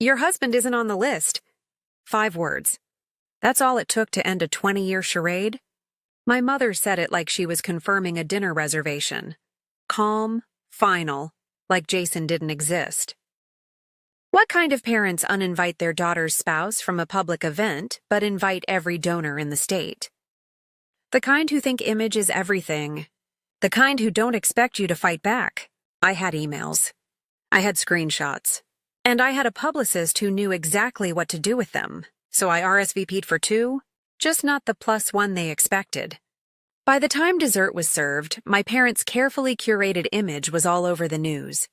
Your husband isn't on the list. 5 words. That's all it took to end a 20-year charade. My mother said it like she was confirming a dinner reservation. Calm, final, like Jason didn't exist. What kind of parents uninvite their daughter's spouse from a public event but invite every donor in the state? The kind who think image is everything. The kind who don't expect you to fight back. I had emails. I had screenshots. And I had a publicist who knew exactly what to do with them. So I RSVP'd for 2, just not the +1 they expected. By the time dessert was served, my parents' carefully curated image was all over the news.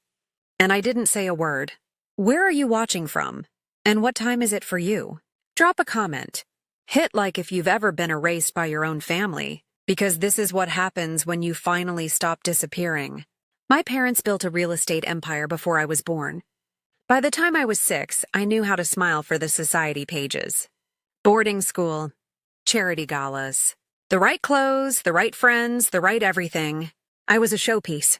And I didn't say a word. Where are you watching from? And what time is it for you? Drop a comment. Hit like if you've ever been erased by your own family, because this is what happens when you finally stop disappearing. My parents built a real estate empire before I was born. By the time I was 6, I knew how to smile for the society pages. Boarding school, charity galas, the right clothes, the right friends, the right everything. I was a showpiece.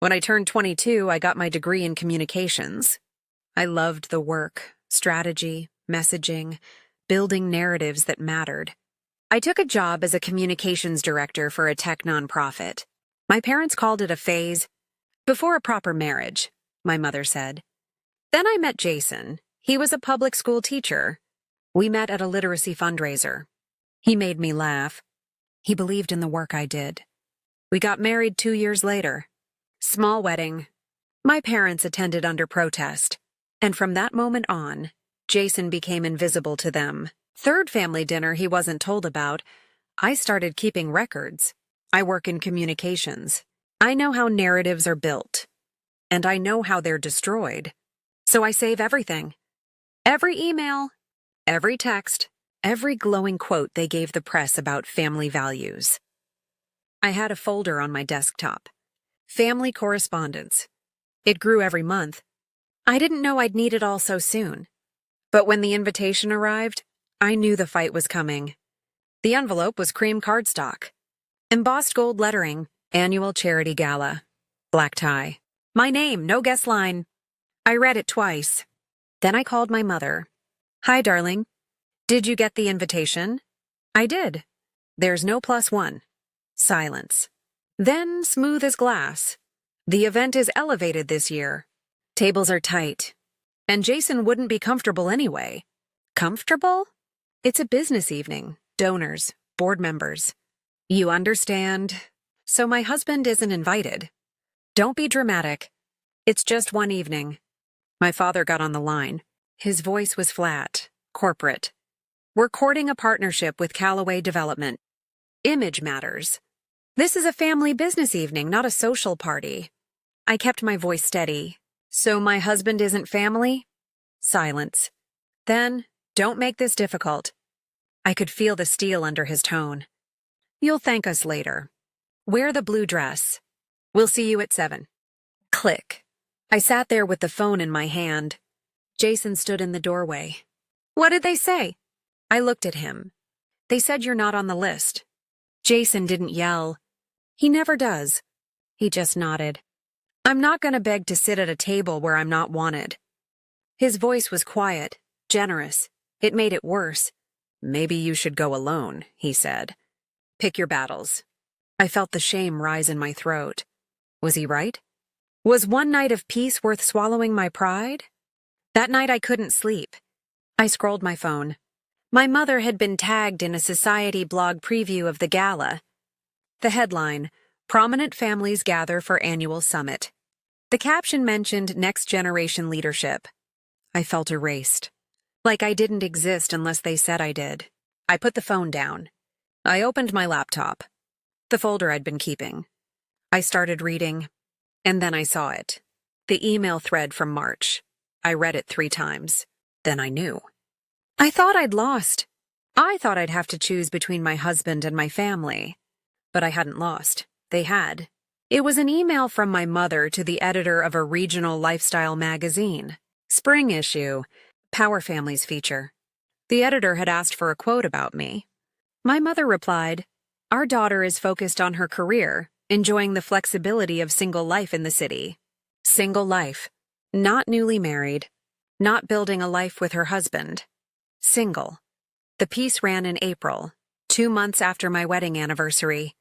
When I turned 22, I got my degree in communications. I loved the work, strategy, messaging, building narratives that mattered. I took a job as a communications director for a tech nonprofit. My parents called it a phase. Before a proper marriage, my mother said. Then I met Jason. He was a public school teacher. We met at a literacy fundraiser. He made me laugh. He believed in the work I did. We got married 2 years later. Small wedding. My parents attended under protest. And from that moment on, Jason became invisible to them. Third family dinner he wasn't told about. I started keeping records. I work in communications. I know how narratives are built. And I know how they're destroyed. So I save everything. Every email, every text, every glowing quote they gave the press about family values. I had a folder on my desktop. Family correspondence. It grew every month. I didn't know I'd need it all so soon. But when the invitation arrived, I knew the fight was coming. The envelope was cream cardstock. Embossed gold lettering, annual charity gala. Black tie. My name, no guest line. I read it twice. Then I called my mother. Hi, darling. Did you get the invitation? I did. There's no +1. Silence. Then, smooth as glass. The event is elevated this year. Tables are tight. And Jason wouldn't be comfortable anyway. Comfortable? It's a business evening. Donors, board members. You understand? So my husband isn't invited. Don't be dramatic. It's just one evening. My father got on the line. His voice was flat, corporate. We're courting a partnership with Callaway Development. Image matters. This is a family business evening, not a social party. I kept my voice steady. So my husband isn't family? Silence. Then, don't make this difficult. I could feel the steel under his tone. You'll thank us later. Wear the blue dress. We'll see you at 7. Click. I sat there with the phone in my hand. Jason stood in the doorway. What did they say? I looked at him. They said you're not on the list. Jason didn't yell. He never does. He just nodded. I'm not going to beg to sit at a table where I'm not wanted. His voice was quiet, generous. It made it worse. Maybe you should go alone, he said. Pick your battles. I felt the shame rise in my throat. Was he right? Was one night of peace worth swallowing my pride? That night I couldn't sleep. I scrolled my phone. My mother had been tagged in a society blog preview of the gala. The headline, Prominent Families Gather for Annual Summit. The caption mentioned next generation leadership. I felt erased. Like I didn't exist unless they said I did. I put the phone down. I opened my laptop. The folder I'd been keeping. I started reading. And then I saw it. The email thread from March. I read it 3 times. Then I knew. I thought I'd lost. I thought I'd have to choose between my husband and my family. But I hadn't lost. They had. It was an email from my mother to the editor of a regional lifestyle magazine. Spring issue. Power Families feature. The editor had asked for a quote about me. My mother replied, Our daughter is focused on her career, enjoying the flexibility of single life in the city. Single life. Not newly married. Not building a life with her husband. Single. The piece ran in April, 2 months after my wedding anniversary.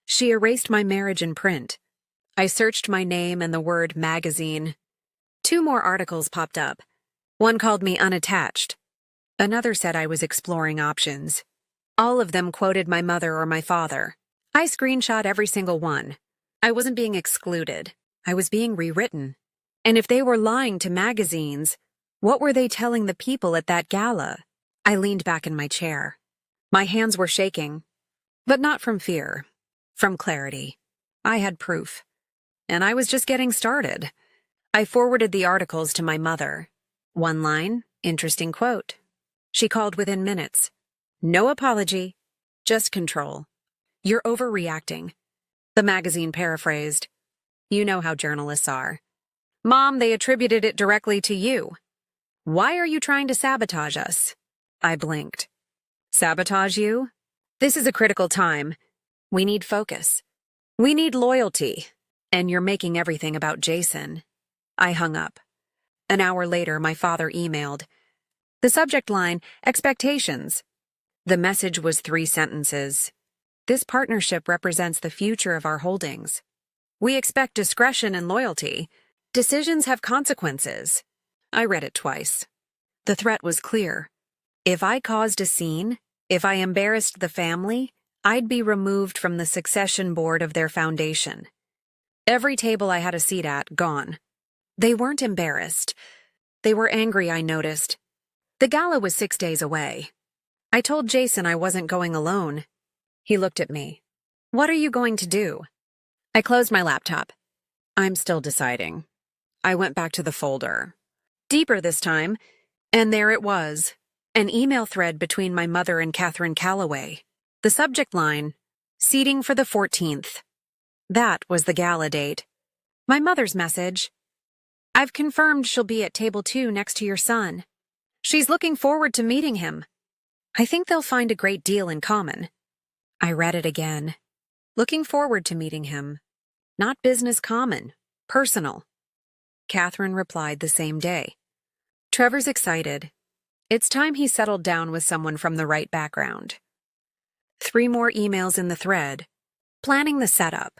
She erased my marriage in print. I searched my name and the word magazine. 2 more articles popped up. One called me unattached. Another said I was exploring options. All of them quoted my mother or my father. I screenshot every single one. I wasn't being excluded. I was being rewritten. And if they were lying to magazines, what were they telling the people at that gala? I leaned back in my chair. My hands were shaking, but not from fear, from clarity. I had proof, and I was just getting started. I forwarded the articles to my mother. One line, interesting quote. She called within minutes. No apology, just control. You're overreacting. The magazine paraphrased. You know how journalists are. Mom, they attributed it directly to you. Why are you trying to sabotage us? I blinked. Sabotage you? This is a critical time. We need focus. We need loyalty. And you're making everything about Jason. I hung up. An hour later, my father emailed. The subject line, expectations. The message was 3 sentences. This partnership represents the future of our holdings. We expect discretion and loyalty. Decisions have consequences. I read it twice. The threat was clear. If I caused a scene, if I embarrassed the family, I'd be removed from the succession board of their foundation. Every table I had a seat at, gone. They weren't embarrassed. They were angry, I noticed. The gala was 6 days away. I told Jason I wasn't going alone. He looked at me. What are you going to do? I closed my laptop. I'm still deciding. I went back to the folder. Deeper this time, and there it was. An email thread between my mother and Catherine Calloway. The subject line, seating for the 14th. That was the gala date. My mother's message. I've confirmed she'll be at table 2 next to your son. She's looking forward to meeting him. I think they'll find a great deal in common. I read it again. Looking forward to meeting him. Not business common, personal. Catherine replied the same day. Trevor's excited. It's time he settled down with someone from the right background. 3 more emails in the thread. Planning the setup.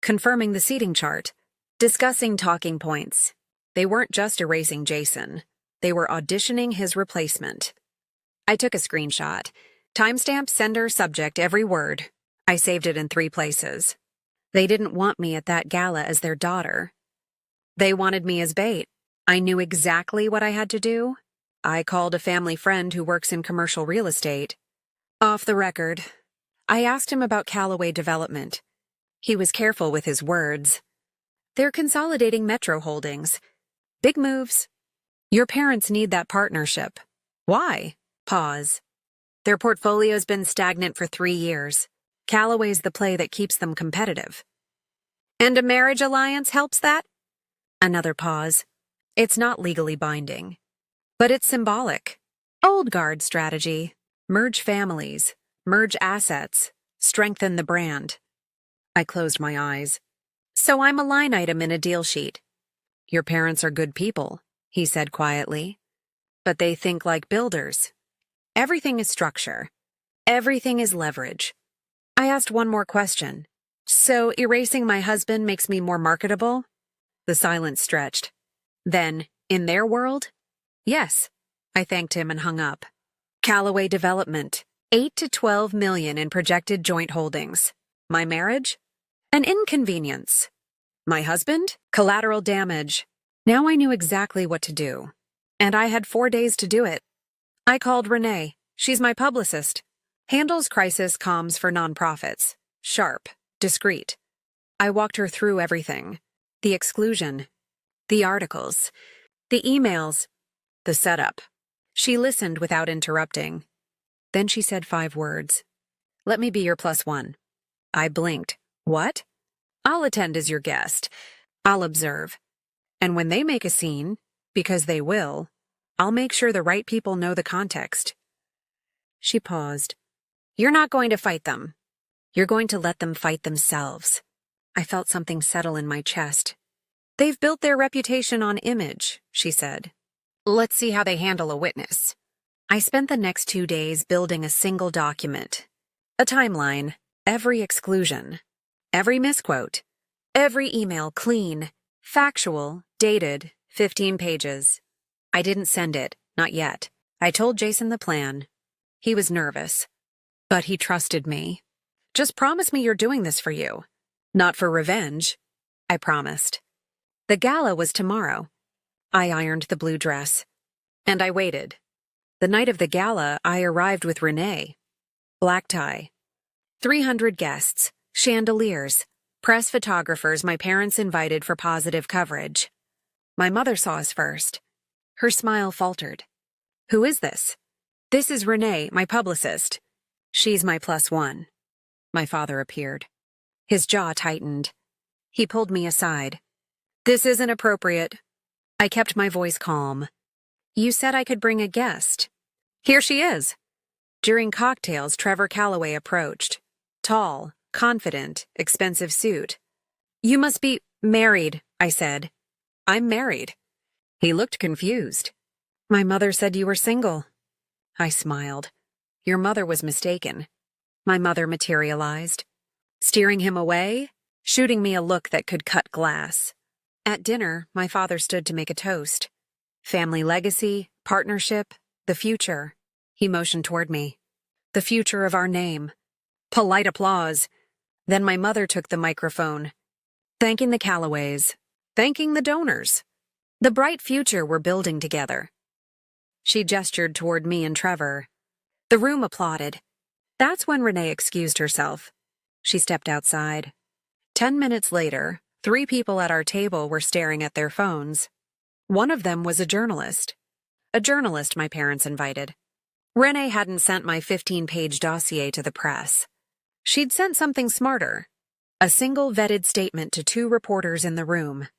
Confirming the seating chart. Discussing talking points. They weren't just erasing Jason. They were auditioning his replacement. I took a screenshot. Timestamp, sender, subject, every word. I saved it in 3 places. They didn't want me at that gala as their daughter. They wanted me as bait. I knew exactly what I had to do. I called a family friend who works in commercial real estate. Off the record, I asked him about Calloway Development. He was careful with his words. They're consolidating Metro Holdings. Big moves. Your parents need that partnership. Why? Pause. Their portfolio's been stagnant for 3 years. Calloway's the play that keeps them competitive. And a marriage alliance helps that? Another pause. It's not legally binding. But it's symbolic. Old guard strategy. Merge families. Merge assets. Strengthen the brand. I closed my eyes. So I'm a line item in a deal sheet. Your parents are good people, he said quietly. But they think like builders. Everything is structure. Everything is leverage. I asked one more question. So erasing my husband makes me more marketable? The silence stretched. Then, in their world? Yes. I thanked him and hung up. Calloway Development. 8 to 12 million in projected joint holdings. My marriage? An inconvenience. My husband? Collateral damage. Now I knew exactly what to do. And I had 4 days to do it. I called Renee. She's my publicist. Handles crisis comms for nonprofits. Sharp. Discreet. I walked her through everything. The exclusion. The articles. The emails. The setup. She listened without interrupting. Then she said 5 words. Let me be your +1. I blinked. What? I'll attend as your guest. I'll observe. And when they make a scene, because they will, I'll make sure the right people know the context. She paused. You're not going to fight them. You're going to let them fight themselves. I felt something settle in my chest. They've built their reputation on image, she said. Let's see how they handle a witness. I spent the next 2 days building a single document. A timeline, every exclusion, every misquote, every email clean, factual, dated, 15 pages. I didn't send it, not yet. I told Jason the plan. He was nervous, but he trusted me. Just promise me you're doing this for you. Not for revenge. I promised. The gala was tomorrow. I ironed the blue dress. And I waited. The night of the gala, I arrived with Renee. Black tie. 300 guests, chandeliers, press photographers my parents invited for positive coverage. My mother saw us first. Her smile faltered. Who is this? This is Renee, my publicist. She's my +1. My father appeared. His jaw tightened. He pulled me aside. This isn't appropriate. I kept my voice calm. You said I could bring a guest. Here she is. During cocktails, Trevor Calloway approached. Tall, confident, expensive suit. You must be married, I said. I'm married. He looked confused. My mother said you were single. I smiled. Your mother was mistaken. My mother materialized, steering him away, shooting me a look that could cut glass. At dinner, my father stood to make a toast. Family legacy, partnership, the future. He motioned toward me. The future of our name. Polite applause. Then my mother took the microphone, thanking the Callaways, thanking the donors. The bright future we're building together. She gestured toward me and Trevor. The room applauded. That's when Renee excused herself. She stepped outside. 10 minutes later, 3 people at our table were staring at their phones. One of them was a journalist. A journalist my parents invited. Renee hadn't sent my 15-page dossier to the press. She'd sent something smarter. A single vetted statement to 2 reporters in the room.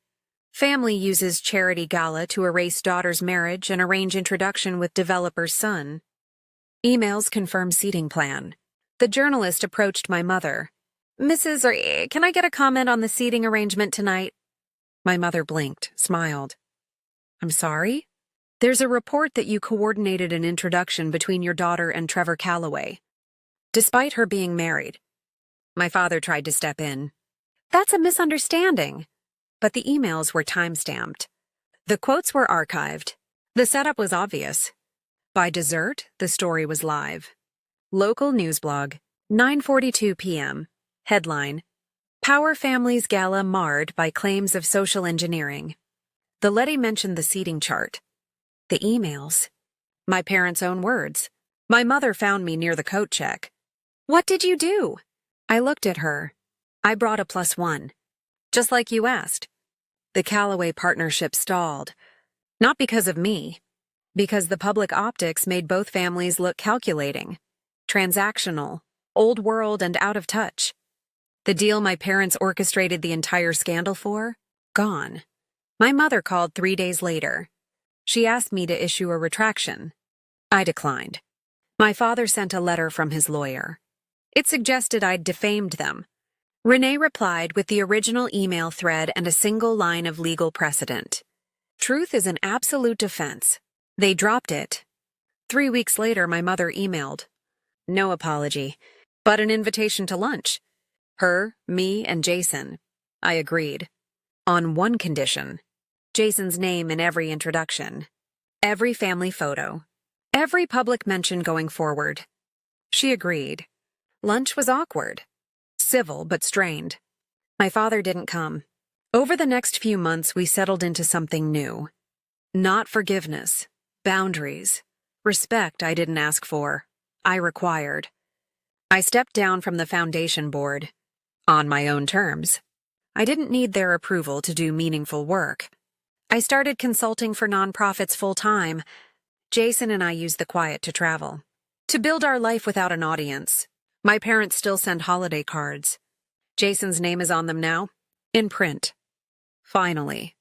Family uses charity gala to erase daughter's marriage and arrange introduction with developer's son. Emails confirm seating plan. The journalist approached my mother. Mrs. Can I get a comment on the seating arrangement tonight? My mother blinked, smiled. I'm sorry? There's a report that you coordinated an introduction between your daughter and Trevor Calloway, despite her being married. My father tried to step in. That's a misunderstanding. But the emails were time-stamped. The quotes were archived. The setup was obvious. By dessert, the story was live. Local news blog, 9:42 p.m. Headline: Power Family's Gala marred by claims of social engineering. The Letty mentioned the seating chart. The emails. My parents' own words. My mother found me near the coat check. What did you do? I looked at her. I brought a +1. Just like you asked. The Calloway partnership stalled. Not because of me. Because the public optics made both families look calculating, transactional, old world and out of touch. The deal my parents orchestrated the entire scandal for? Gone. My mother called 3 days later. She asked me to issue a retraction. I declined. My father sent a letter from his lawyer. It suggested I'd defamed them. Renee replied with the original email thread and a single line of legal precedent. Truth is an absolute defense. They dropped it. 3 weeks later, my mother emailed. No apology, but an invitation to lunch. Her, me, and Jason. I agreed. On one condition. Jason's name in every introduction. Every family photo. Every public mention going forward. She agreed. Lunch was awkward. Civil but strained. My father didn't come. Over the next few months, we settled into something new. Not forgiveness. Boundaries. Respect I didn't ask for. I required. I stepped down from the foundation board. On my own terms. I didn't need their approval to do meaningful work. I started consulting for nonprofits full-time. Jason and I used the quiet to travel. To build our life without an audience. My parents still send holiday cards. Jason's name is on them now. In print. Finally.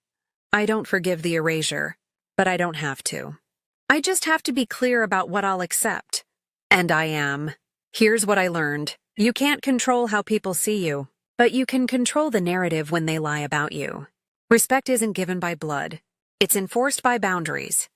I don't forgive the erasure, but I don't have to. I just have to be clear about what I'll accept. And I am. Here's what I learned. You can't control how people see you, but you can control the narrative when they lie about you. Respect isn't given by blood. It's enforced by boundaries.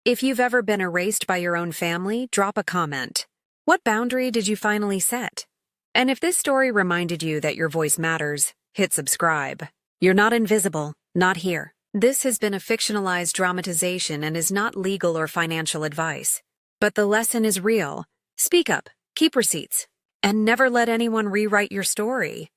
If you've ever been erased by your own family, drop a comment. What boundary did you finally set? And if this story reminded you that your voice matters, hit subscribe. You're not invisible, not here. This has been a fictionalized dramatization and is not legal or financial advice. But the lesson is real. Speak up, keep receipts, and never let anyone rewrite your story.